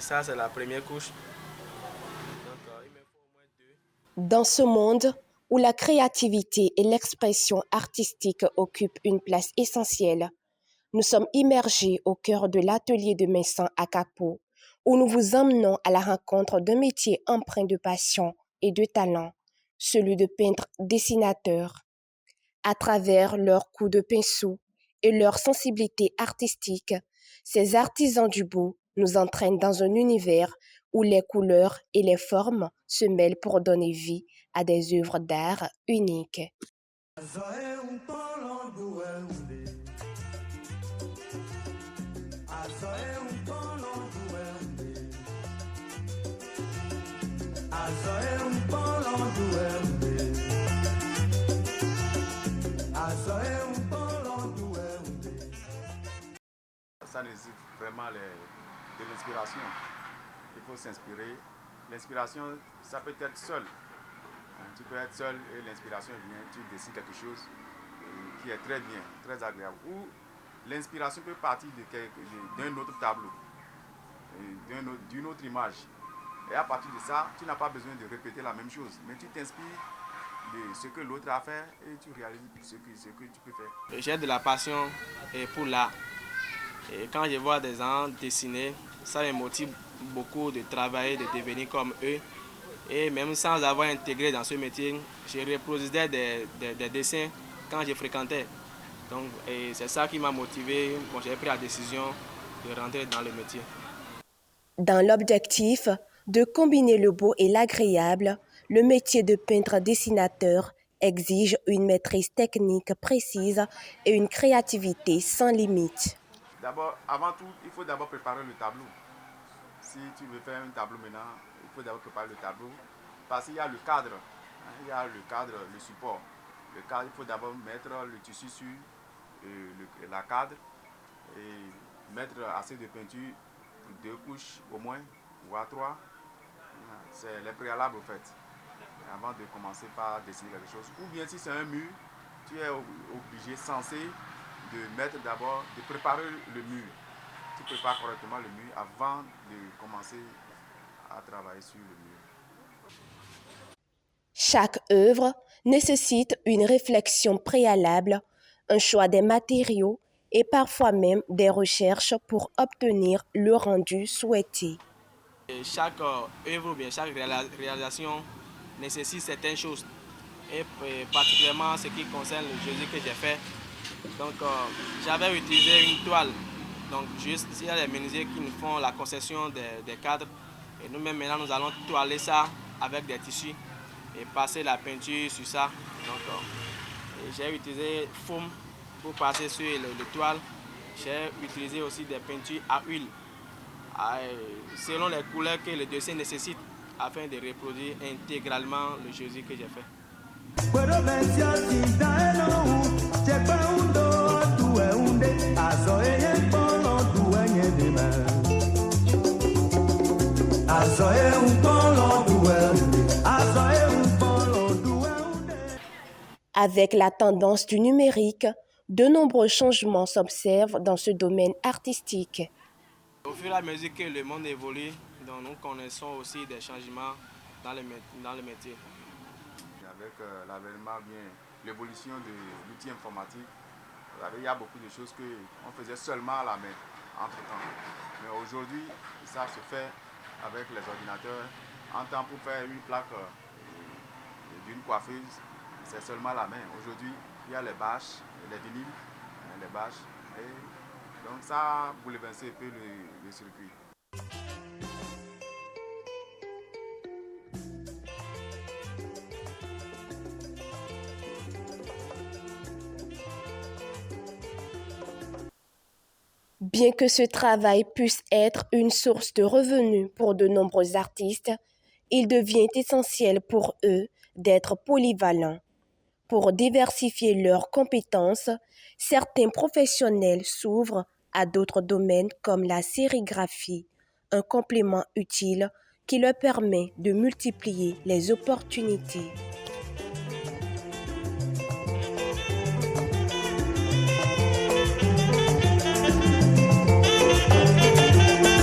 Ça, c'est la première couche. Donc, il me faut au moins deux. Dans ce monde où la créativité et l'expression artistique occupent une place essentielle, nous sommes immergés au cœur de l'atelier de Messan à Capo, où nous vous emmenons à la rencontre d'un métier empreint de passion et de talent, celui de peintre-dessinateur. À travers leurs coups de pinceau et leur sensibilité artistique, ces artisans du beau nous entraînent dans un univers où les couleurs et les formes se mêlent pour donner vie à des œuvres d'art uniques. Ça nécessite vraiment de l'inspiration. Il faut s'inspirer. L'inspiration, ça peut être seul. Tu peux être seul et l'inspiration vient, tu dessines quelque chose qui est très bien, très agréable. Ou l'inspiration peut partir d'un autre tableau, d'une autre image. Et à partir de ça, tu n'as pas besoin de répéter la même chose, mais tu t'inspires de ce que l'autre a fait et tu réalises ce que tu peux faire. J'ai de la passion pour l'art. Et quand je vois des gens dessiner, ça me motive beaucoup de travailler, de devenir comme eux. Et même sans avoir intégré dans ce métier, je reproduisais des dessins quand je fréquentais. Donc c'est ça qui m'a motivé. Bon, j'ai pris la décision de rentrer dans le métier. Dans l'objectif de combiner le beau et l'agréable, le métier de peintre-dessinateur exige une maîtrise technique précise et une créativité sans limite. D'abord, avant tout, il faut d'abord préparer le tableau. Si tu veux faire un tableau maintenant, il faut d'abord préparer le tableau. Parce qu'il y a le cadre. Il y a le cadre, le support. Le cadre, il faut d'abord mettre le tissu sur la cadre et mettre assez de peinture pour 2 couches au moins, voire 3. C'est les préalables au fait. Avant de commencer par dessiner quelque chose. Ou bien si c'est un mur, tu es obligé, censé de préparer le mur. Tu prépares correctement le mur avant de commencer à travailler sur le mur. Chaque œuvre nécessite une réflexion préalable, un choix des matériaux et parfois même des recherches pour obtenir le rendu souhaité. Et chaque œuvre ou bien chaque réalisation nécessite certaines choses. Et particulièrement ce qui concerne le Jésus que j'ai fait. Donc j'avais utilisé une toile. Donc juste il y a des menuisiers qui nous font la concession des cadres. Et nous-mêmes maintenant nous allons toiler ça avec des tissus et passer la peinture sur ça. Donc j'ai utilisé foam pour passer sur le toile. J'ai utilisé aussi des peintures à huile selon les couleurs que le dessin nécessite afin de reproduire intégralement le Jésus que j'ai fait. Avec la tendance du numérique, de nombreux changements s'observent dans ce domaine artistique. Au fur et à mesure que le monde évolue, donc nous connaissons aussi des changements dans le métier. Avec l'avènement, l'évolution de l'outil informatique, il y a beaucoup de choses qu'on faisait seulement à la main, entre-temps. Mais aujourd'hui, ça se fait avec les ordinateurs. En temps pour faire une plaque d'une coiffeuse, c'est seulement la main. Aujourd'hui, il y a les bâches, les vinyles, les bâches. Et donc ça a bouleversé un peu le circuit. Bien que ce travail puisse être une source de revenus pour de nombreux artistes, il devient essentiel pour eux d'être polyvalents. Pour diversifier leurs compétences, certains professionnels s'ouvrent à d'autres domaines comme la sérigraphie, un complément utile qui leur permet de multiplier les opportunités.